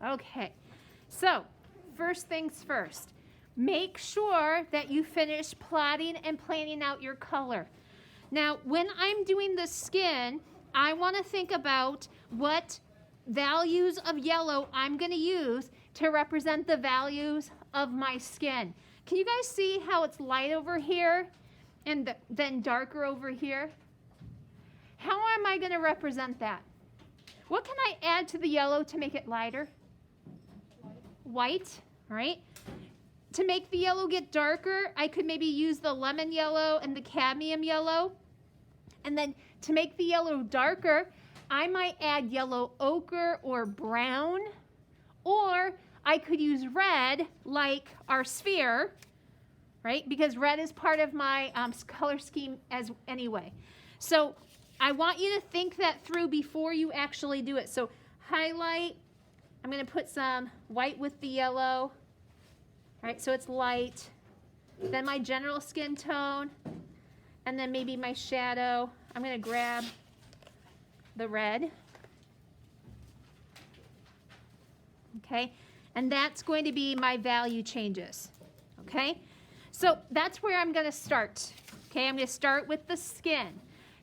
Okay, so first things first, make sure that you finish plotting and planning out your color. Now, when I'm doing the skin, I want to think about what values of yellow I'm going to use to represent the values of my skin. Can you guys see how it's light over here and then darker over here? How am I going to represent that? What can I add to the yellow to make it lighter? White, right? To make the yellow get darker, I could maybe use the lemon yellow and the cadmium yellow. And then to make the yellow darker, I might add yellow ochre or brown, or I could use red like our sphere, right? Because red is part of my color scheme as anyway. So I want you to think that through before you actually do it. So highlight, I'm going to put some white with the yellow, right? So it's light. Then my general skin tone, and then maybe my shadow. I'm going to grab the red. Okay, and that's going to be my value changes. Okay, so that's where I'm going to start. Okay, I'm going to start with the skin.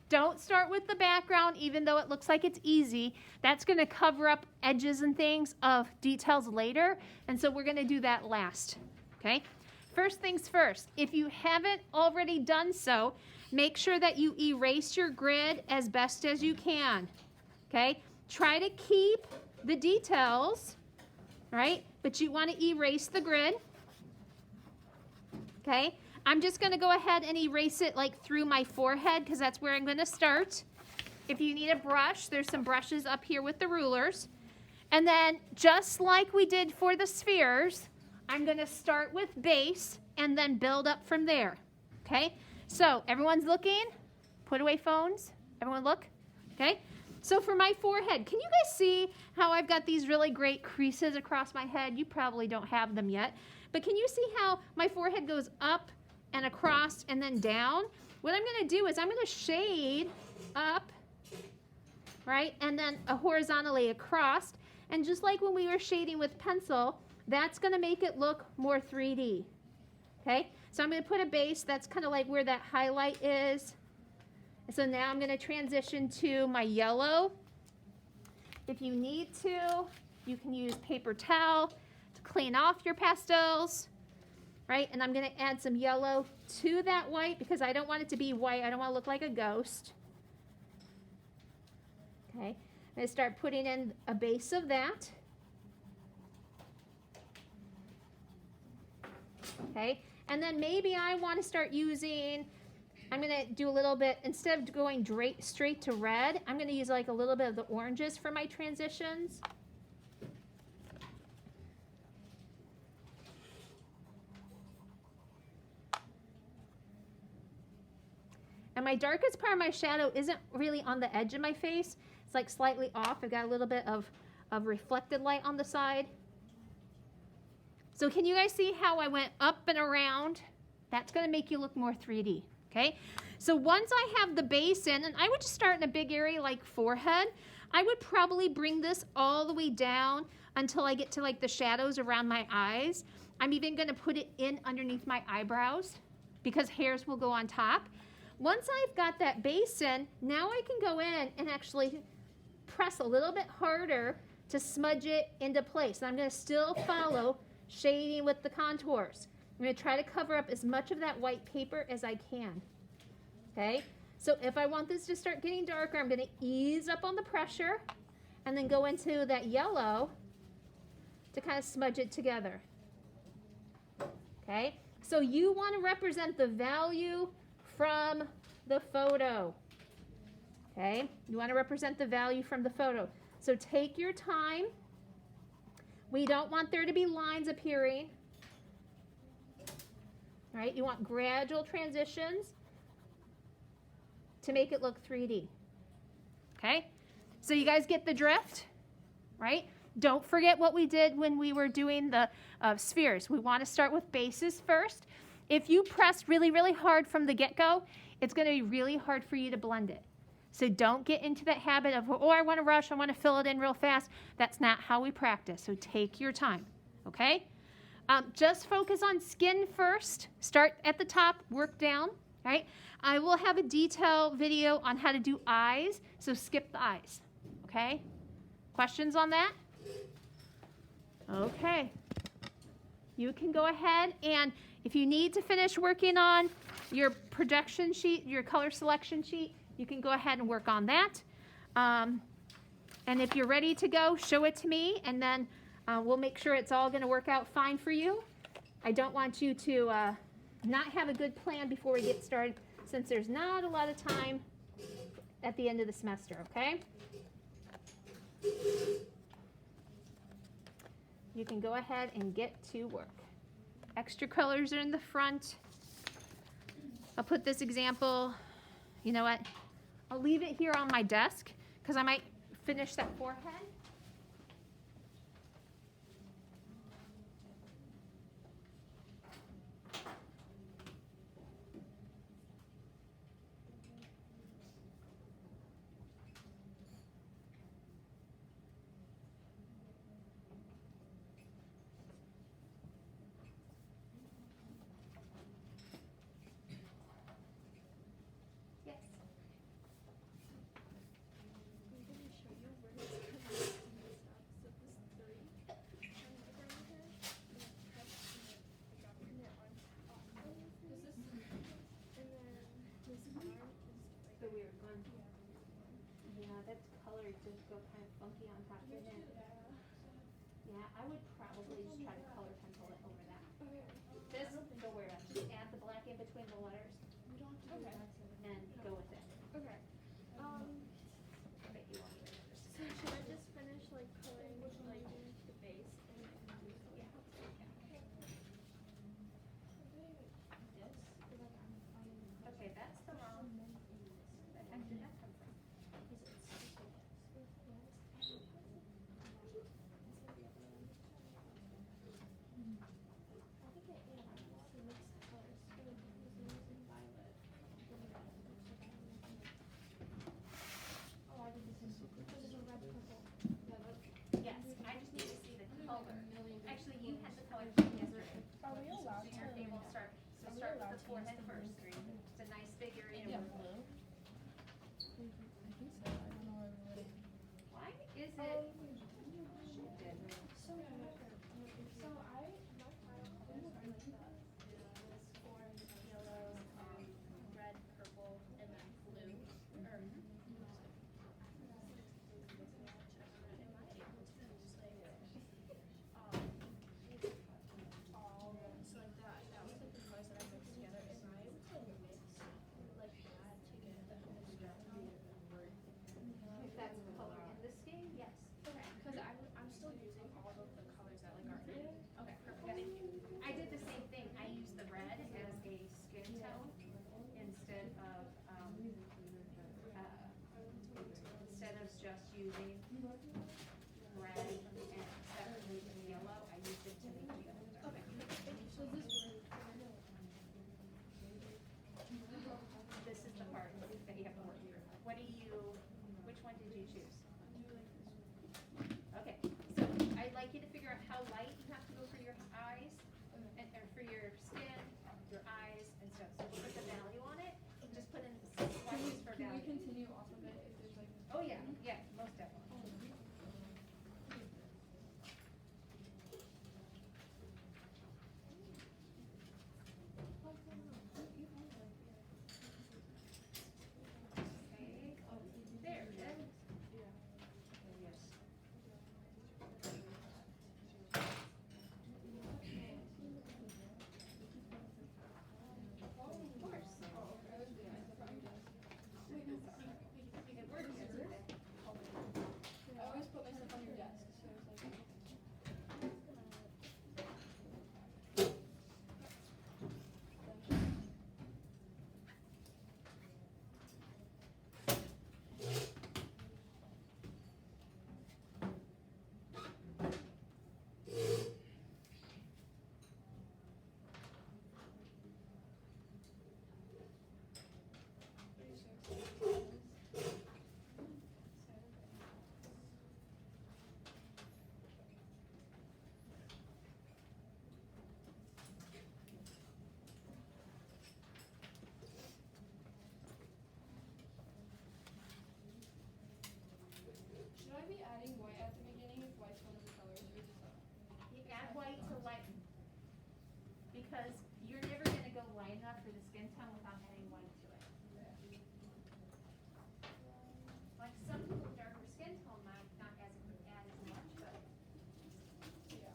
Don't start with the background, even though it looks like it's easy. That's going to cover up edges and things of details later, and so we're going to do that last. Okay, first things first, if you haven't already done so, make sure that you erase your grid as best as you can. Okay, try to keep the details, right? But you want to erase the grid. Okay, I'm just going to go ahead and erase it like through my forehead because that's where I'm going to start. If you need a brush, there's some brushes up here with the rulers. And then just like we did for the spheres, I'm going to start with base and then build up from there. Okay, so everyone's looking. Put away phones. Everyone look. Okay, so for my forehead, can you guys see how I've got these really great creases across my head? You probably don't have them yet. But can you see how my forehead goes up and across and then down? What I'm going to do is I'm going to shade up, right, and then horizontally across. And just like when we were shading with pencil, that's going to make it look more 3D. Okay, so I'm going to put a base. That's kind of like where that highlight is. So now I'm going to transition to my yellow. If you need to, you can use paper towel to clean off your pastels, right? And I'm going to add some yellow to that white because I don't want it to be white. I don't want to look like a ghost. Okay, I'm going to start putting in a base of that. Okay, and then maybe I want to start using, I'm going to do a little bit, instead of going straight to red, I'm going to use like a little bit of the oranges for my transitions. And my darkest part of my shadow isn't really on the edge of my face. It's like slightly off. I've got a little bit of reflected light on the side. So can you guys see how I went up and around? That's going to make you look more 3D, okay? So once I have the base in, and I would just start in a big area like forehead, I would probably bring this all the way down until I get to like the shadows around my eyes. I'm even going to put it in underneath my eyebrows because hairs will go on top. Once I've got that base in, now I can go in and actually press a little bit harder to smudge it into place. And I'm going to still follow shading with the contours. I'm going to try to cover up as much of that white paper as I can. Okay, so if I want this to start getting darker, I'm going to ease up on the pressure and then go into that yellow to kind of smudge it together. Okay, so you want to represent the value from the photo. Okay, you want to represent the value from the photo. So take your time. We don't want there to be lines appearing. Right? You want gradual transitions to make it look 3D. Okay? So you guys get the drift, right? Don't forget what we did when we were doing the spheres. We want to start with bases first. If you press really, really hard from the get-go, it's going to be really hard for you to blend it. So don't get into that habit of, oh, I want to rush, I want to fill it in real fast. That's not how we practice. So take your time, okay? Just focus on skin first. Start at the top, work down, right? I will have a detailed video on how to do eyes, so skip the eyes, okay? Questions on that? Okay. You can go ahead, and if you need to finish working on your projection sheet, your color selection sheet, you can go ahead and work on that. And if you're ready to go, show it to me, and then we'll make sure it's all going to work out fine for you. I don't want you to not have a good plan before we get started, since there's not a lot of time at the end of the semester, okay? You can go ahead and get to work. Extra colors are in the front. I'll put this example, you know what? I'll leave it here on my desk because I might finish that forehead. Funky on top of it. Yeah, I would probably just try to color pencil it over that. This, don't worry about it. Just add the black in between the letters. And go with it. Okay. I bet you won't even notice. So should I just finish like coloring like the base and then Yeah. Okay, that's the wrong. Where the heck did that come from? Yes, I just need to see the color. Actually, you had the color yesterday. Are we allowed So you're able to start. So start with the forehead first. It's a nice big area. I think so. I don't know where we Why is it? So my final colors are like this orange, yellow, red, purple, and then blue. Or am I able to just like all so like that was like the colors that I mixed together. Am I able to mix like that to get the If that's the color in the scheme, yes. Okay, because I'm still using all of the colors that like are in. Okay, perfect. Thank you. I did the same thing. I used the red as a skin tone instead of just using red and separately yellow. I used it to make you. Okay. So this is the part that you have to work through. Which one did you choose? Okay, so I'd like you to figure out how light you have to go for your eyes, or for your skin, your eyes, and stuff. So we'll put the value on it, and just put in swatches for value. Can we continue off of it if there's like... Oh yeah, most definitely. because you're never going to go light enough for the skin tone without adding white to it. Like some people with darker skin tone might not add as much, but Yeah.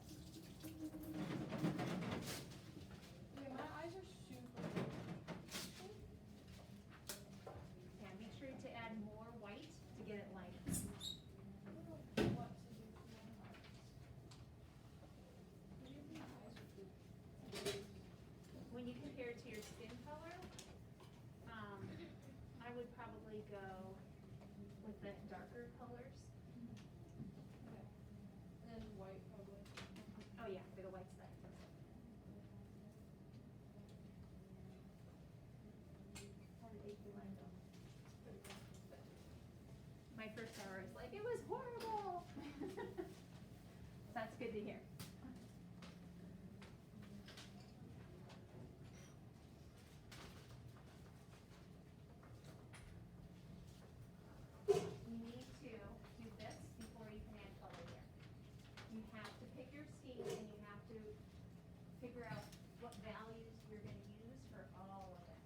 Yeah, my eyes are super big. yeah, make sure to add more white to get it light. I don't know what to do for my eyes. What do you think my eyes would do? When you compare it to your skin color, I would probably go with the darker colors. Okay. And then white probably. Oh yeah, for the white side. How did they feel like though? My first hour was like, it was horrible. That's good to hear. You need to do this before you can add color here. You have to pick your scheme and you have to figure out what values you're going to use for all of it.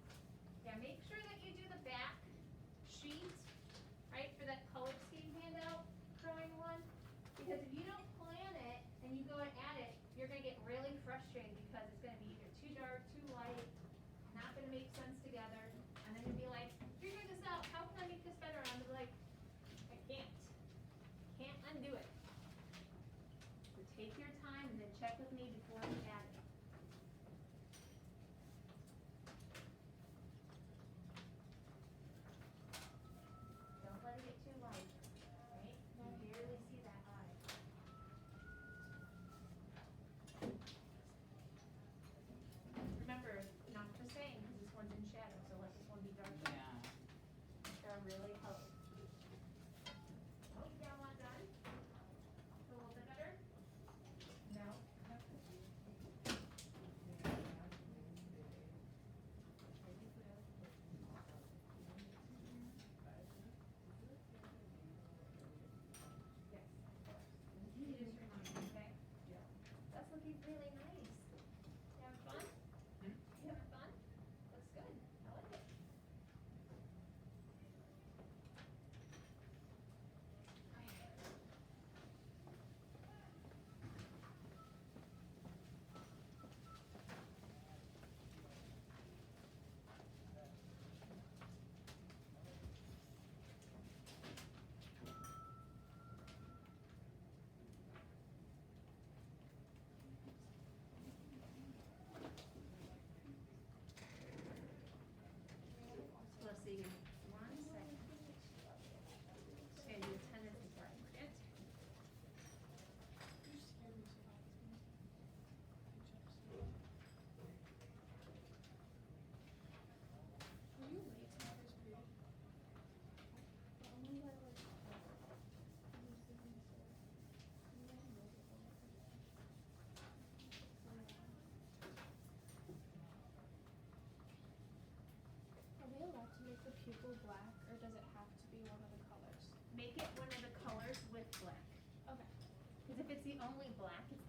Yeah, make sure that you do the back sheet, right, for that color scheme handout, drawing one. Because if you don't plan it and you go and add it, you're going to get really frustrated because it's going to be either too dark, too light, not going to make sense together. And then you'll be like, figure this out. How can I make this better? And I'm like, I can't. Can't undo it. So take your time and then check with me before you add it. Don't let it get too light, right? You barely see that eye. Remember, not the same, because this one's in shadow, so let this one be darker. Yeah. That'll really help. Oh, yeah, one done? A little bit better? No? Yes. You just remind me, okay? Yeah. That's looking really nice. You having fun? You having fun? Looks good. I like it. Let's see, 1 second. Just gonna do attendance before I forget. You scared me so bad. Were you late to my first period? Only by like. Are we allowed to make the pupil black, or does it have to be one of the colors? Make it one of the colors with black. Okay. Because if it's the only black, it's